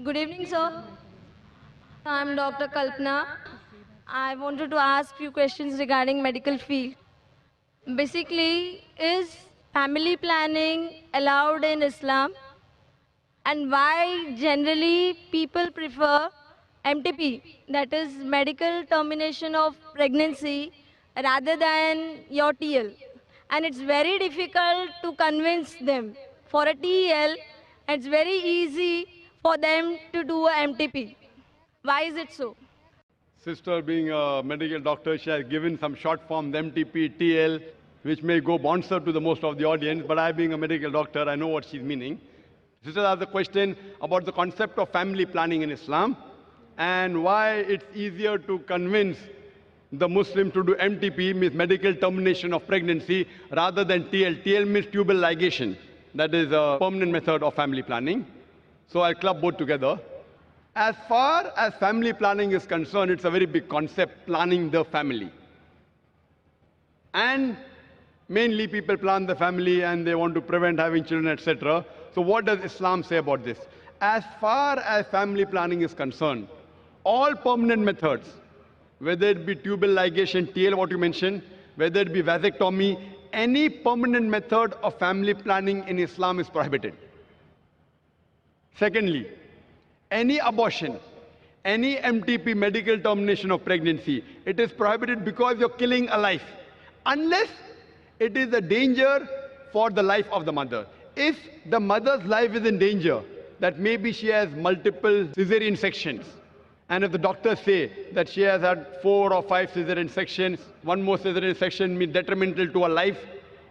Good evening, sir. I'm Dr. Kalpana. I wanted to ask few questions regarding medical field. Basically, is family planning allowed in Islam, and why generally people prefer MTP, that is medical termination of pregnancy, rather than your TL? And it's very difficult to convince them. For a TL, it's very easy for them to do a MTP. Why is it so? Sister being a medical doctor, she has given some short forms, MTP, TL, which may go bouncer to the most of the audience, but I being a medical doctor, I know what she's meaning. Sister asked the question about the concept of family planning in Islam and why it's easier to convince the Muslim to do MTP, means medical termination of pregnancy, rather than TL. TL means tubal ligation. That is a permanent method of family planning. So I'll club both together. As far as family planning is concerned, it's a very big concept, planning the family. And mainly people plan the family and they want to prevent having children, etc. So what does Islam say about this? As far as family planning is concerned, all permanent methods, whether it be tubal ligation, TL, what you mentioned, whether it be vasectomy, any permanent method of family planning in Islam is prohibited. Secondly, any abortion, any MTP, medical termination of pregnancy, it is prohibited because you're killing a life, unless it is a danger for the life of the mother. If the mother's life is in danger, that maybe she has multiple cesarean sections, and if the doctors say that she has had 4 or 5 cesarean sections, one more cesarean section means detrimental to her life,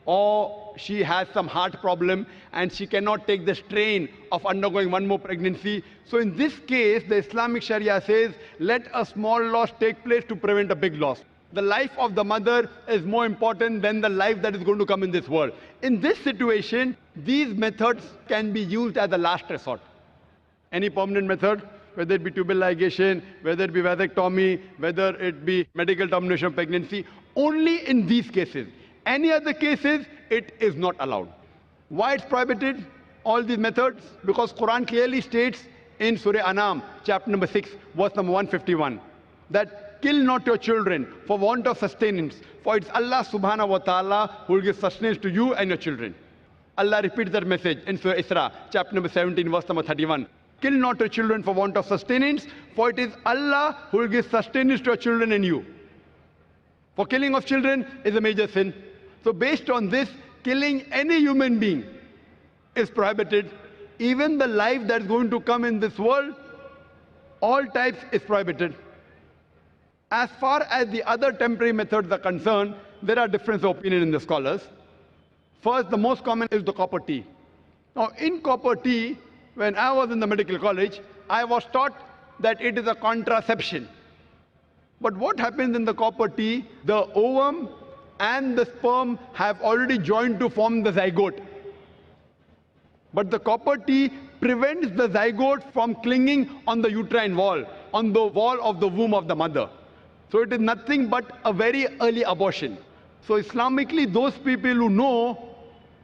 or she has some heart problem and she cannot take the strain of undergoing one more pregnancy. So in this case, the Islamic Sharia says, let a small loss take place to prevent a big loss. The life of the mother is more important than the life that is going to come in this world. In this situation, these methods can be used as a last resort. Any permanent method, whether it be tubal ligation, whether it be vasectomy, whether it be medical termination of pregnancy, only in these cases. Any other cases, it is not allowed. Why it's prohibited, all these methods? Because Quran clearly states in Surah Anam, chapter number 6, verse number 151, that kill not your children for want of sustenance, for it's Allah subhanahu wa ta'ala who will give sustenance to you and your children. Allah repeats that message in Surah Isra, chapter number 17, verse number 31. Kill not your children for want of sustenance, for it is Allah who will give sustenance to your children and you. For killing of children is a major sin. So based on this, killing any human being is prohibited. Even the life that's going to come in this world, all types is prohibited. As far as the other temporary methods are concerned, there are differences of opinion in the scholars. First, the most common is the copper T. Now, in copper T, when I was in the medical college, I was taught that it is a contraception. But what happens in the copper T? The ovum and the sperm have already joined to form the zygote. But the copper T prevents the zygote from clinging on the uterine wall, on the wall of the womb of the mother. So it is nothing but a very early abortion. So Islamically, those people who know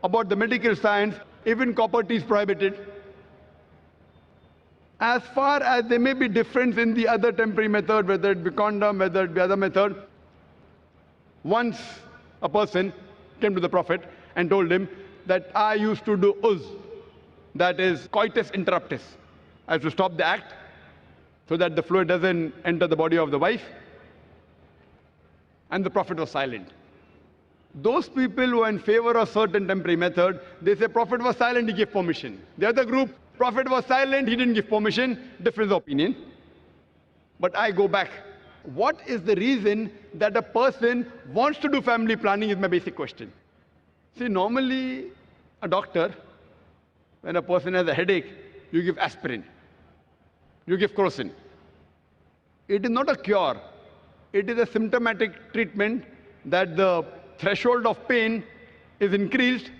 about the medical science, even copper T is prohibited. As far as there may be difference in the other temporary method, whether it be condom, whether it be other method, once a person came to the Prophet and told him that I used to do uz, that is coitus interruptus. I have to stop the act so that the fluid doesn't enter the body of the wife. And the Prophet was silent. Those people who are in favor of certain temporary method, they say Prophet was silent, he gave permission. The other group, Prophet was silent, he didn't give permission, difference of opinion. But I go back. What is the reason that a person wants to do family planning is my basic question. See, normally a doctor, when a person has a headache, you give aspirin, you give crocin. It is not a cure. It is a symptomatic treatment that the threshold of pain is increased,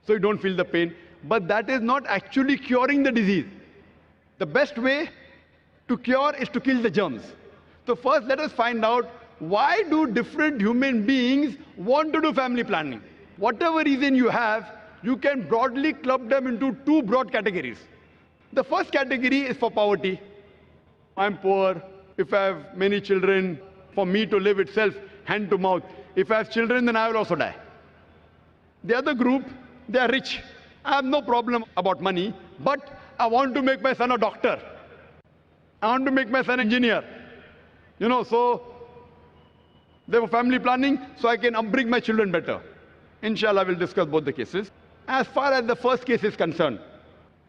so you don't feel the pain. But that is not actually curing the disease. The best way to cure is to kill the germs. So first let us find out, why do different human beings want to do family planning? Whatever reason you have, you can broadly club them into two broad categories. The first category is for poverty. I'm poor. If I have many children, for me to live itself, hand to mouth. If I have children, then I will also die. The other group, they are rich. I have no problem about money, but I want to make my son a doctor. I want to make my son an engineer. So they have family planning, so I can upbring my children better. Inshallah, we'll discuss both the cases. As far as the first case is concerned,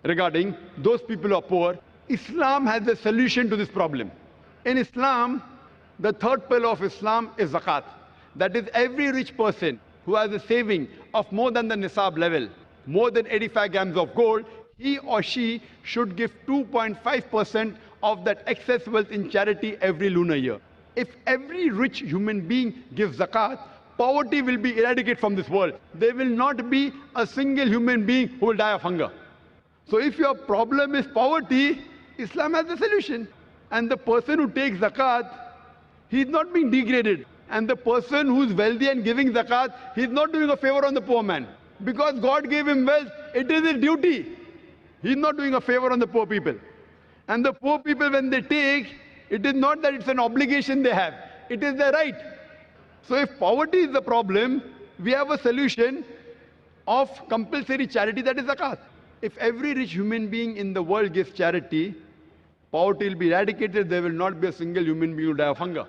regarding those people who are poor, Islam has a solution to this problem. In Islam, the third pillar of Islam is zakat. That is, every rich person who has a saving of more than the nisab level, more than 85 grams of gold, he or she should give 2.5% of that excess wealth in charity every lunar year. If every rich human being gives zakat, poverty will be eradicated from this world. There will not be a single human being who will die of hunger. So if your problem is poverty, Islam has a solution. And the person who takes zakat, he is not being degraded. And the person who is wealthy and giving zakat, he is not doing a favor on the poor man. Because God gave him wealth, it is his duty. He is not doing a favor on the poor people. And the poor people, when they take, it is not that it's an obligation they have. It is their right. So if poverty is the problem, we have a solution of compulsory charity, that is zakat. If every rich human being in the world gives charity, poverty will be eradicated. There will not be a single human being who will die of hunger.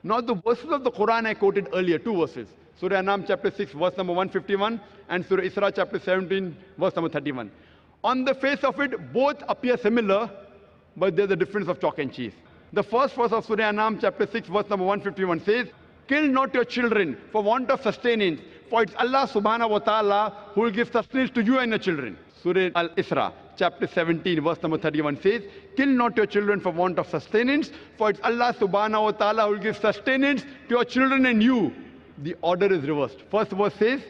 Now the verses of the Quran I quoted earlier, two verses. Surah Anam chapter 6, verse number 151, and Surah Isra chapter 17, verse number 31. On the face of it, both appear similar, but there's a difference of chalk and cheese. The first verse of Surah Anam chapter 6, verse number 151 says, "Kill not your children for want of sustenance, for it's Allah subhanahu wa ta'ala who will give sustenance to you and your children." Surah Al-Isra chapter 17, verse number 31 says, "Kill not your children for want of sustenance, for it's Allah subhanahu wa ta'ala who will give sustenance to your children and you." The order is reversed. First verse says,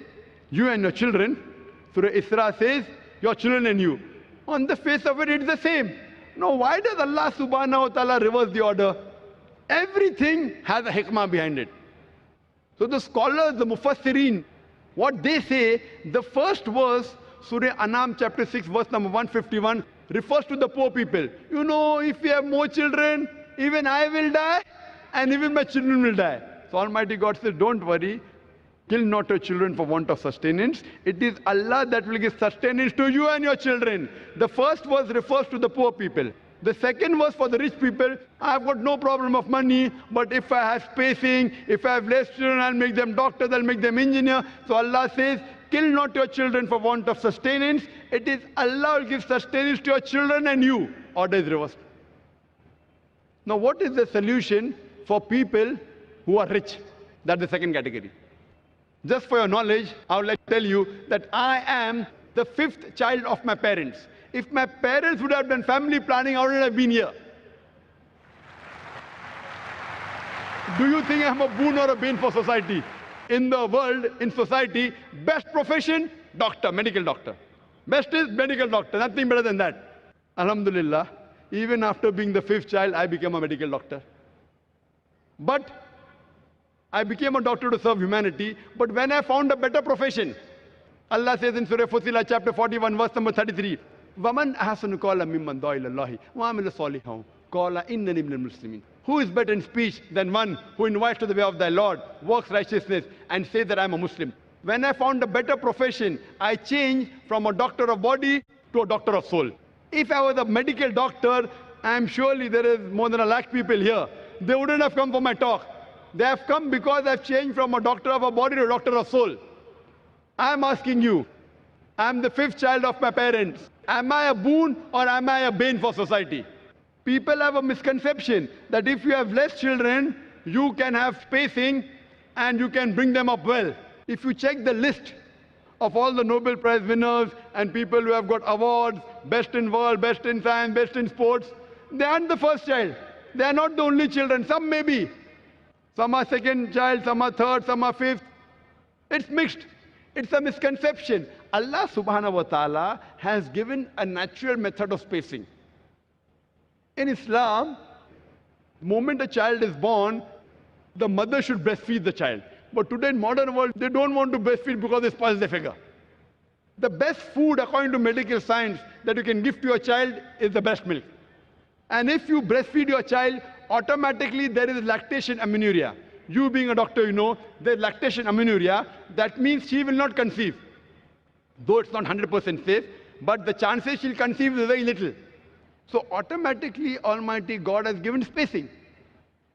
"You and your children." Surah Isra says, "Your children and you." On the face of it, it's the same. Now, why does Allah subhanahu wa ta'ala reverse the order? Everything has a hikmah behind it. So the scholars, the mufassirin, what they say, the first verse, Surah Anam chapter 6, verse number 151, refers to the poor people. If we have more children, even I will die, and even my children will die. So Almighty God says, don't worry, kill not your children for want of sustenance. It is Allah that will give sustenance to you and your children. The first verse refers to the poor people. The second verse for the rich people, I've got no problem of money, but if I have spacing, if I have less children, I'll make them doctors, I'll make them engineers. So Allah says, kill not your children for want of sustenance. It is Allah who will give sustenance to your children and you. Order is reversed. Now what is the solution for people who are rich? That's the second category. Just for your knowledge, I would like to tell you that I am the fifth child of my parents. If my parents would have done family planning, I wouldn't have been here. Do you think I'm a boon or a bane for society? In the world, in society, best profession, doctor, medical doctor. Best is medical doctor, nothing better than that. Alhamdulillah, even after being the fifth child, I became a medical doctor. But I became a doctor to serve humanity, but when I found a better profession, Allah says in Surah Fussilat chapter 41, verse number 33, وَمَنْ أَحْسَنُ قَوْلًا مِمَّنْ دَعَا إِلَى اللَّهِ وَعَمِلَ صَالِحًا قَالَ إِنَّنِي مِنَ الْمُسْلِمِينَ. Who is better in speech than one who invites to the way of thy Lord, works righteousness, and says that I am a Muslim? When I found a better profession, I changed from a doctor of body to a doctor of soul. If I was a medical doctor, I am surely there is more than 1 lakh people here. They wouldn't have come for my talk. They have come because I've changed from a doctor of a body to a doctor of soul. I am asking you, I am the fifth child of my parents. Am I a boon or am I a bane for society? People have a misconception that if you have less children, you can have spacing and you can bring them up well. If you check the list of all the Nobel Prize winners and people who have got awards, best in world, best in science, best in sports, they aren't the first child. They are not the only children. Some may be. Some are second child, some are third, some are fifth. It's mixed. It's a misconception. Allah subhanahu wa ta'ala has given a natural method of spacing. In Islam, the moment a child is born, the mother should breastfeed the child. But today in modern world, they don't want to breastfeed because it spoils their figure. The best food, according to medical science, that you can give to your child is the breast milk. And if you breastfeed your child, automatically there is lactation amenorrhea. You being a doctor, you know, there's lactation amenorrhea. That means she will not conceive. Though it's not 100% safe, but the chances she'll conceive is very little. So automatically, Almighty God has given spacing.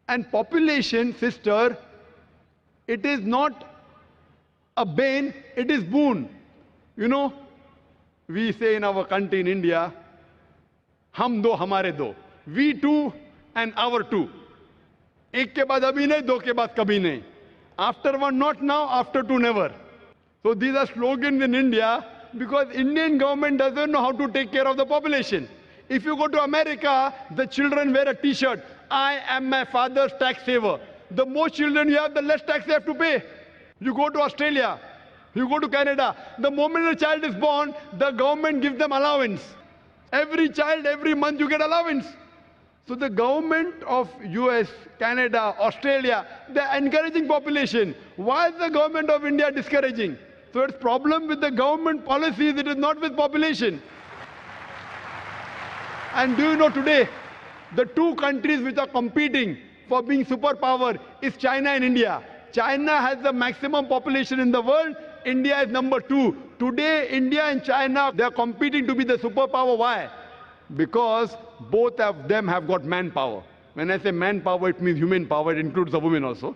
And population, sister, it is not a bane, it is boon. You know, we say in our country, in India, hum do, hamare do. We two and our two. एक के बाद अभी नहीं, दो के बाद कभी नहीं. After one, not now, after two, never. So these are slogans in India because Indian government doesn't know how to take care of the population. If you go to America, the children wear a t-shirt. I am my father's tax saver. The more children you have, the less tax you have to pay. You go to Australia, you go to Canada. The moment a child is born, the government gives them allowance. Every child, every month you get allowance. So the government of US, Canada, Australia, they're encouraging population. Why is the government of India discouraging? So it's problem with the government policies, it is not with population. And do you know today, the two countries which are competing for being superpower is China and India. China has the maximum population in the world. India is number 2. Today, India and China, they are competing to be the superpower. Why? Because both of them have got manpower. When I say manpower, it means human power. It includes the women also.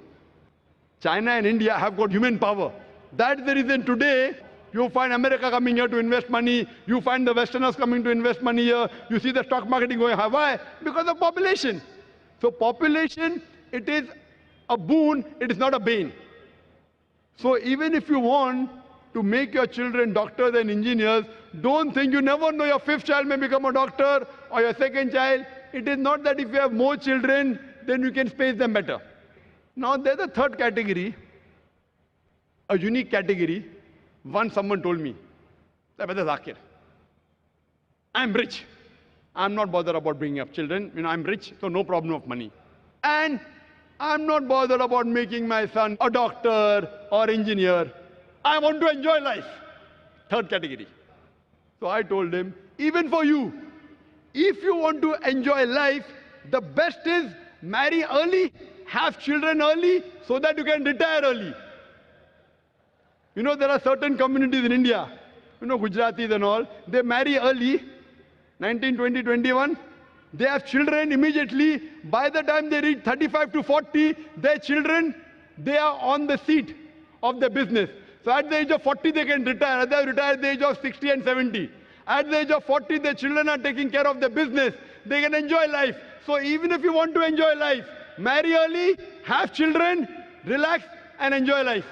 China and India have got human power. That's the reason today you find America coming here to invest money. You find the Westerners coming to invest money here. You see the stock marketing going high. Why? Because of population. So population, it is a boon, it is not a bane. So even if you want to make your children doctors and engineers, don't think, you never know, your 5th child may become a doctor or your 2nd child. It is not that if you have more children, then you can space them better. Now there's a third category, a unique category. Once someone told me, Brother Zakir, I'm rich. I'm not bothered about bringing up children. You know, I'm rich, so no problem of money. And I'm not bothered about making my son a doctor or engineer. I want to enjoy life. Third category. So I told him, even for you, if you want to enjoy life, the best is marry early, have children early, so that you can retire early. You know, there are certain communities in India, you know, Gujaratis and all, they marry early, 19, 20, 21. They have children immediately. By the time they reach 35 to 40, their children, they are on the seat of the business. So at the age of 40, they can retire. They retire at the age of 60 and 70. At the age of 40, their children are taking care of the business. They can enjoy life. So even if you want to enjoy life, marry early, have children, relax, and enjoy life.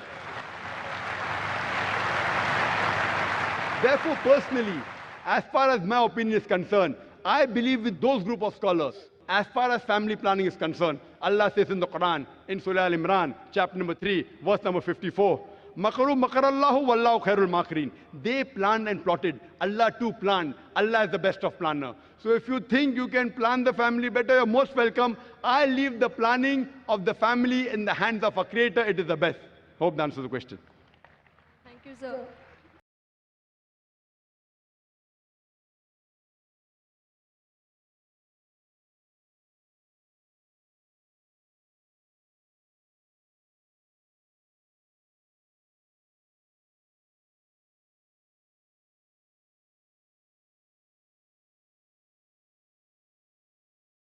Therefore, personally, as far as my opinion is concerned, I believe with those group of scholars. As far as family planning is concerned, Allah says in the Quran, in Surah Al-Imran, chapter number 3, verse number 54, Makaru makarallahu wallahu khairul makirin. They planned and plotted. Allah too planned. Allah is the best of planner. So if you think you can plan the family better, you're most welcome. I leave the planning of the family in the hands of a creator. It is the best. Hope that answers the question. Thank you, sir.